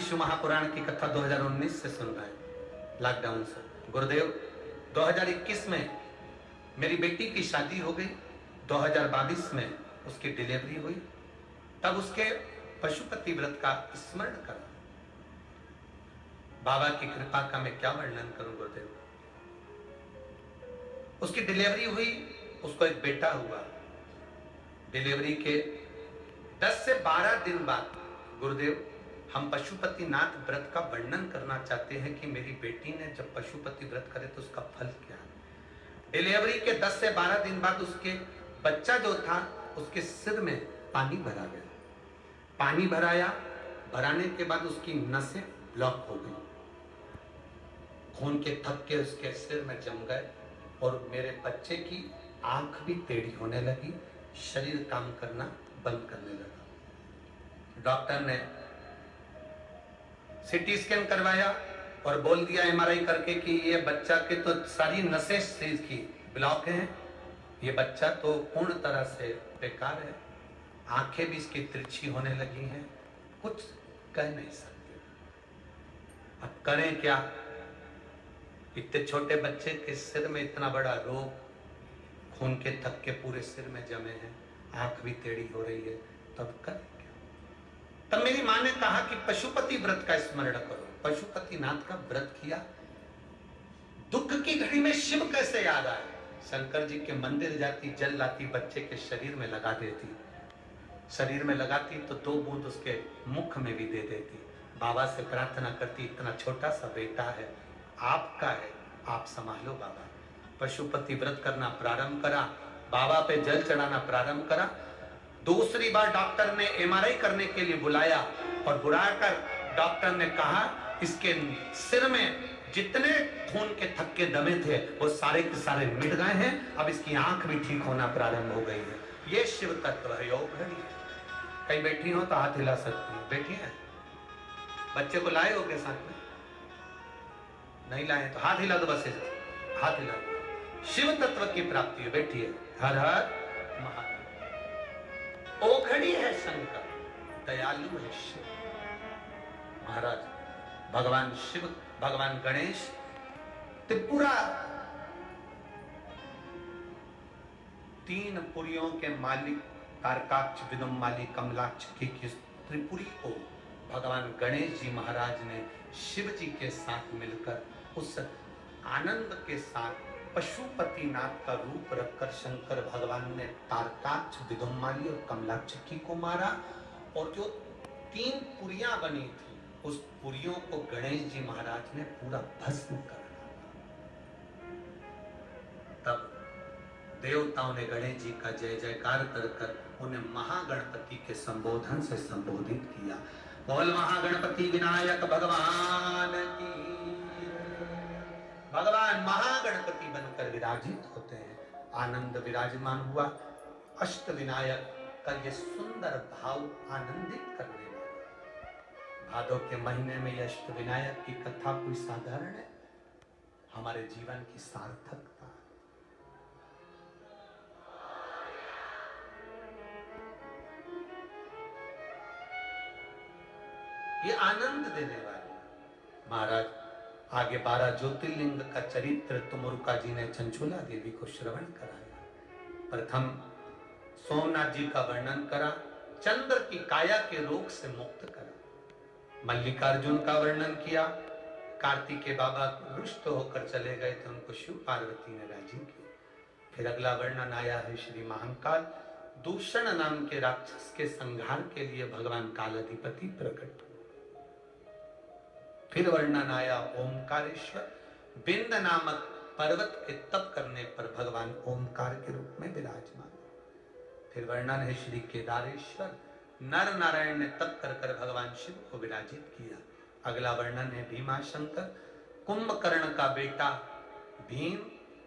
शिव महापुराण की कथा 2019 से सुन रहे हैं, लॉकडाउन से। गुरुदेव 2021 में मेरी बेटी की शादी हो गई, 2022 में उसकी डिलीवरी हुई, तब उसके पशुपति व्रत का स्मरण करा। बाबा की कृपा का मैं क्या वर्णन करूं गुरुदेव। उसकी डिलीवरी हुई, उसको एक बेटा हुआ। डिलीवरी के 10 से 12 दिन बाद गुरुदेव हम पशुपतिनाथ व्रत का वर्णन करना चाहते हैं कि मेरी बेटी ने जब पशुपति व्रत करे तो उसका फल क्या है। डिलीवरी के 10 से 12 दिन बाद उसके बच्चा जो था उसके सिर में पानी भरा गया। पानी भराया, भराने के बाद उसकी नसें ब्लॉक हो गई, खून के थक्के उसके सिर में जम गए और मेरे बच्चे की आंख भी टेढ़ी होने लगी, शरीर काम करना बंद करने लगा। डॉक्टर ने सीटी स्कैन करवाया और बोल दिया एमआरआई करके कि ये बच्चा के तो सारी नसें शरीर की ब्लॉक हैं, ये बच्चा तो पूर्ण तरह से बेकार है, आंखें भी इसकी तिरछी होने लगी हैं, कुछ कह नहीं सकते। अब करें क्या। इतने छोटे बच्चे के सिर में इतना बड़ा रोग, खून के थक्के पूरे सिर में जमे हैं, आंख भी टेढ़ी हो रही है, तब करें क्या। तब मेरी मां ने कहा कि पशुपति व्रत का स्मरण करो। पशुपतिनाथ का व्रत किया। दुख की घड़ी में शिव कैसे याद आए। शंकर जी के मंदिर जाती, जल लाती, बच्चे के शरीर में लगा देती, शरीर में लगाती तो 2 बूंद उसके मुख में भी दे देती। बाबा से प्रार्थना करती, इतना छोटा सा बेटा है, आपका है, आप संभालो बाबा। पशुपति व्रत करना प्रारंभ करा, बाबा पे जल चढ़ाना प्रारंभ करा। दूसरी बार डॉक्टर ने एमआरआई करने के लिए बुलाया और बुलाकर डॉक्टर ने कहा इसके सिर में जितने खून के थक्के दमे थे वो सारे के सारे मिट गए हैं, अब इसकी आंख भी ठीक होना प्रारंभ हो गई है। ये शिव तत्व है, योग घड़ी है। कहीं बैठी हो तो हाथ हिला सकती है। बैठी है, बच्चे को लाए हो के साथ में, नहीं लाए तो हाथ हिला दो, बस हाथ हिला दो। शिव तत्व की प्राप्ति है। बैठी है। हर हर महादेव। ओघड़ी है शंकर, दयालु है शिव महाराज। भगवान शिव, भगवान गणेश त्रिपुरा 3 पुरियों के मालिक, तारकाक्ष, विदुम्माली, कमलाक्ष की त्रिपुरी को भगवान गणेश जी महाराज ने शिव जी के साथ मिलकर उस आनंद के साथ पशुपतिनाथ का रूप रखकर शंकर भगवान ने तारकाक्ष, विदुम्माली और कमलाक्षी को मारा और जो 3 पुरियां बनी थी उस पुरियों को गणेश जी महाराज ने पूरा भस्म कर डाला। तब देवताओं ने गणेश जी का जय जयकार कर उन्हें महागणपति के संबोधन से संबोधित किया। बोल महागणपति विनायक भगवान की। भगवान महागणपति बनकर विराजित होते हैं। आनंद विराजमान हुआ। अष्ट विनायक का ये सुंदर भाव आनंदित करने वाला। भादव के महीने में ये अष्ट विनायक की कथा कोई साधारण है, हमारे जीवन की सार्थकता। ये आनंद देने वाले। महाराज आगे 12 ज्योतिर्लिंग का चरित्र तुमुरुका जी ने चंचुला देवी को श्रवण कराया। प्रथम सोमनाथ जी का वर्णन करा, चंद्र की काया के रोग से मुक्त करा। मल्लिकार्जुन का वर्णन किया, कार्तिकेय बाबा रुष्ट होकर चले गए थे, उनको शिव पार्वती ने राजी किया। फिर अगला वर्णन आया है श्री महाकाल, दूषण नाम के राक्षस के संहार के लिए भगवान कालाधिपति प्रकट। फिर वर्णन आया ओमकारेश्वर, बिंद नामक पर्वत के तप करने पर भगवान ओमकार के रूप में विराजमान। फिर वर्णन है श्री केदारेश्वर, नर नारायण ने तप कर भगवान शिव को विराजित किया। अगला वर्णन है भीमाशंकर, कुंभकर्ण का बेटा भीम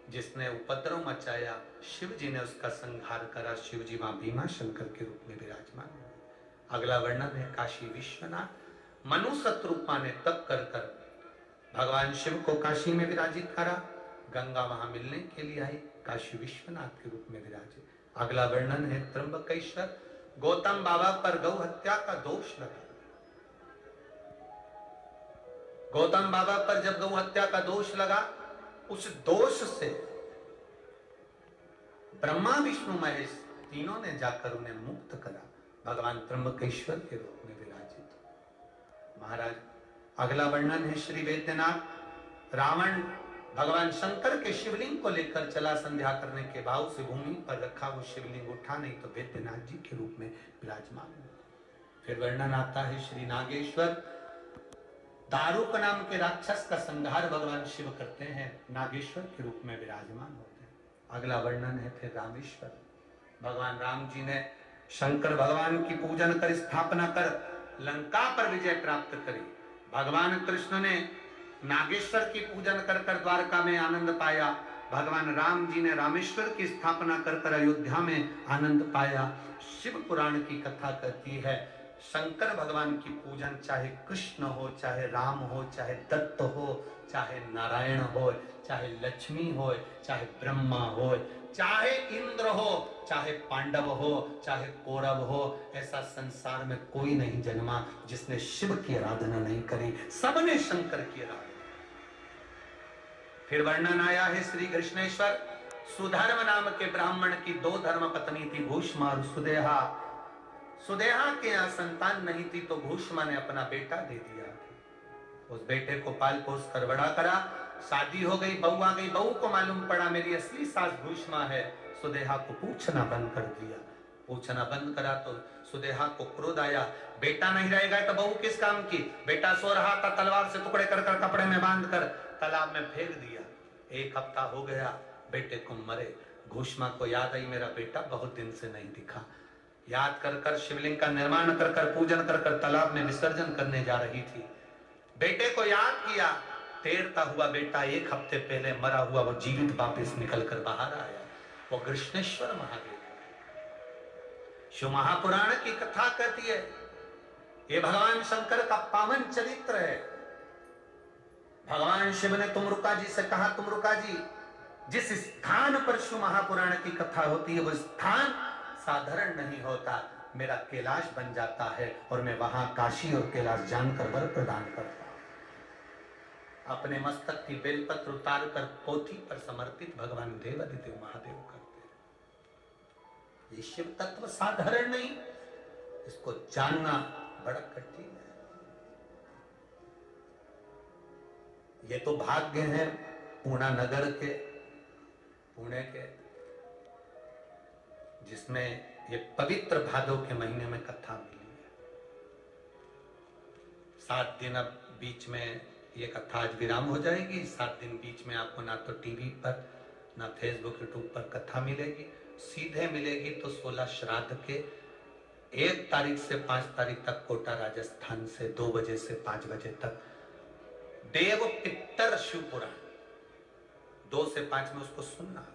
जिसने उपद्रव मचाया, शिव जी ने उसका संहार करा, शिव जी मां भीमाशंकर के रूप में विराजमान हुए। अगला वर्णन है काशी विश्वनाथ, मनु शत्रुपा ने तप कर भगवान शिव को काशी में विराजित करा, गंगा वहां मिलने के लिए आई, काशी विश्वनाथ के रूप में विराजित। अगला वर्णन है त्र्यंबकेश्वर, गौतम बाबा पर गौ हत्या का दोष लगा, गौतम बाबा पर जब गौ हत्या का दोष लगा, उस दोष से ब्रह्मा विष्णु महेश तीनों ने जाकर उन्हें मुक्त करा। भगवान त्र्यंबकेश्वर के रूप में विराजित। महाराज अगला वर्णन है श्री वेद्यनाथ। रावण भगवान शंकर के शिवलिंग को लेकर चला, संध्या करने के भाव से भूमि पर रखा वो शिवलिंग उठा नहीं तो वेद्यनाथ जी के रूप में विराजमान। फिर वर्णन आता है श्री नागेश्वर, दारुक नाम के राक्षस का संहार भगवान शिव करते हैं, नागेश्वर के रूप में विराजमान होते हैं। अगला वर्णन है फिर रामेश्वर। भगवान राम जी ने शंकर भगवान की पूजन कर, स्थापना कर लंका पर विजय प्राप्त करी। भगवान कृष्ण ने नागेश्वर की पूजन कर कर द्वारका में आनंद पाया। भगवान राम जी ने रामेश्वर की स्थापना कर कर अयोध्या में आनंद पाया। शिव पुराण की कथा कहती है, शंकर भगवान की पूजन चाहे कृष्ण हो, चाहे राम हो, चाहे दत्त हो, चाहे नारायण हो, चाहे लक्ष्मी हो, चाहे ब्रह्मा हो, चाहे इंद्र हो, चाहे पांडव हो, चाहे कौरव हो, ऐसा संसार में कोई नहीं जन्मा जिसने शिव की आराधना नहीं करी। सबने शंकर की आराधना। फिर वर्णन आया है श्री कृष्णेश्वर। सुधर्म नाम के ब्राह्मण की 2 धर्म पत्नी थी, भूष्मा और सुदेहा। सुदेहा के यहाँ संतान नहीं थी तो भूष्मा ने अपना बेटा दे दिया। उस बेटे को पाल पोस कर बड़ा करा। शादी हो गई, बहू आ गई। बहू को मालूम पड़ा मेरी असली सास भूष्मा है। सुदेहा को पूछना बंद कर दिया। पूछना बंद करा तो सुदेहा को क्रोध आया। बेटा नहीं रहेगा तो बहू किस काम की? बेटा सो रहा था, तलवार से टुकड़े कर कर कपड़े में बांध कर तालाब में फेंक दिया। 1 हफ्ता हो गया, बेटे को मरे। भूष्मा को याद आई मेरा बेटा बहुत दिन से नहीं दिखा। याद कर कर शिवलिंग का निर्माण कर कर पूजन कर कर तालाब में विसर्जन करने जा रही थी। बेटे को याद किया। तैरता हुआ बेटा 1 हफ्ते पहले मरा हुआ वो जीवित वापस निकल कर बाहर आया। वो कृष्णेश्वर महादेव। शिव महापुराण की कथा कहती है ये भगवान शंकर का पावन चरित्र है। भगवान शिव ने तुमरुका जी से कहा, तुमरुका जी जिस स्थान पर शिव महापुराण की कथा होती है वो स्थान साधारण नहीं होता। मेरा कैलाश बन जाता है और मैं वहां काशी और कैलाश जानकर वर प्रदान करता हूं। अपने मस्तक की बेलपत्र उतार कर पोथी पर समर्पित भगवान देवादिदेव महादेव करते हैं। ये शिव तत्व साधारण नहीं, इसको जानना बड़ा कठिन है। ये तो भाग्य है पूर्णा नगर के, पुणे के, जिसमें ये पवित्र भादों के महीने में कथा मिली है। 7 दिन अब बीच में ये कथा आज विराम हो जाएगी। 7 दिन बीच में आपको ना तो टीवी पर ना फेसबुक यूट्यूब पर कथा मिलेगी, सीधे मिलेगी तो 16 श्राद्ध के 1 तारीख से 5 तारीख तक कोटा राजस्थान से 2 बजे से 5 बजे तक देव पितर शिव पुराण 2 से 5 में उसको सुनना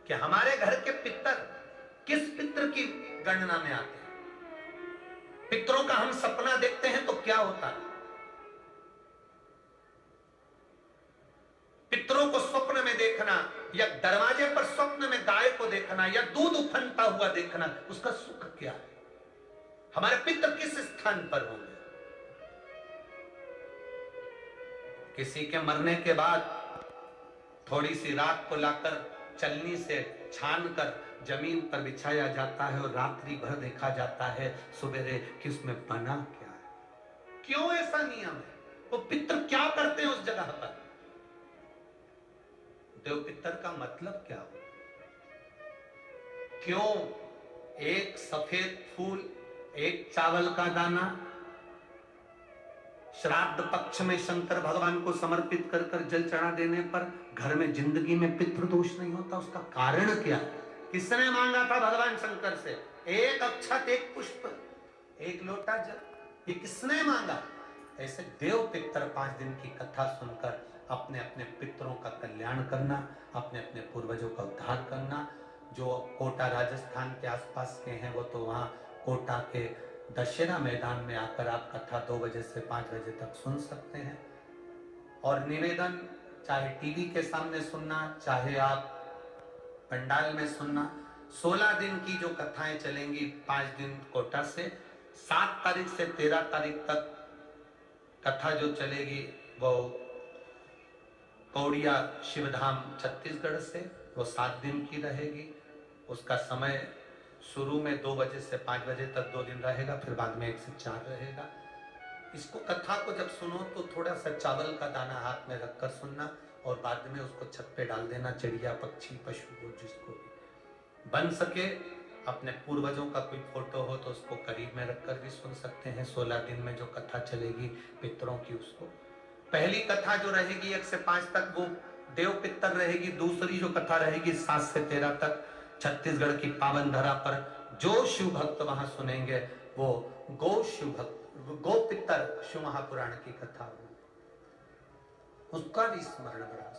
कि हमारे घर के पितर किस पितर की गणना में आते हैं। पितरों का हम सपना देखते हैं तो क्या होता है। पितरों को स्वप्न में देखना या दरवाजे पर स्वप्न में गाय को देखना या दूध उफनता हुआ देखना, उसका सुख क्या है। हमारे पितर किस स्थान पर होंगे। किसी के मरने के बाद थोड़ी सी राख को लाकर चलनी से छान कर जमीन पर बिछाया जाता है और रात्रि भर देखा जाता है सवेरे कि उसमें बना क्या है। क्यों ऐसा नियम है? वो पितर क्या करते हैं उस जगह पर? देव पितर का मतलब क्या हो? क्यों एक सफेद फूल, एक चावल का दाना श्राद्ध पक्ष में शंकर भगवान को समर्पित कर कर जल चढ़ा देने पर घर में जिंदगी में पितृदोष नहीं होता? उसका कारण क्या है? किसने मांगा था भगवान शंकर से? 1 अक्षत, 1 पुष्प, 1 लोटा जल, ये किसने मांगा? ऐसे देव पितर 5 दिन की कथा सुनकर अपने अपने पितरों का कल्याण करना, अपने अपने पूर्वजों का उद्धार करना। जो कोटा राजस्थान के आसपास के हैं वो तो वहां कोटा के दशहरा मैदान में आकर आप कथा 2 बजे से 5 बजे तक सुन सकते हैं। और निवेदन, चाहे टीवी के सामने सुनना, चाहे आप पंडाल में सुनना, 16 दिन की जो कथाएं चलेंगी 5 दिन कोटा से, 7 तारीख से 13 तारीख तक कथा जो चलेगी वो कौड़िया शिवधाम छत्तीसगढ़ से, वो 7 दिन की रहेगी। उसका समय शुरू में 2 बजे से 5 बजे तक 2 दिन रहेगा, फिर बाद में 1 से 4 रहेगा। इसको कथा को जब सुनो तो थोड़ा सा चावल का दाना हाथ में रखकर सुनना, और बाद में उसको छत पे डाल देना। चिड़िया पक्षी पशु को जिसको भी बन सके, अपने पूर्वजों का कोई फोटो हो तो उसको करीब में रखकर भी सुन सकते हैं। 16 दिन में जो कथा चलेगी पितरों की, उसको पहली कथा जो रहेगी 1 से 5 तक वो देव पितर रहेगी। दूसरी जो कथा रहेगी 7 से 13 तक छत्तीसगढ़ की पावन धरा पर जो शिव भक्त वहां सुनेंगे वो गो शिव भक्त, गो पितर शिव महापुराण की कथा हो, उसका भी स्मरण बड़ा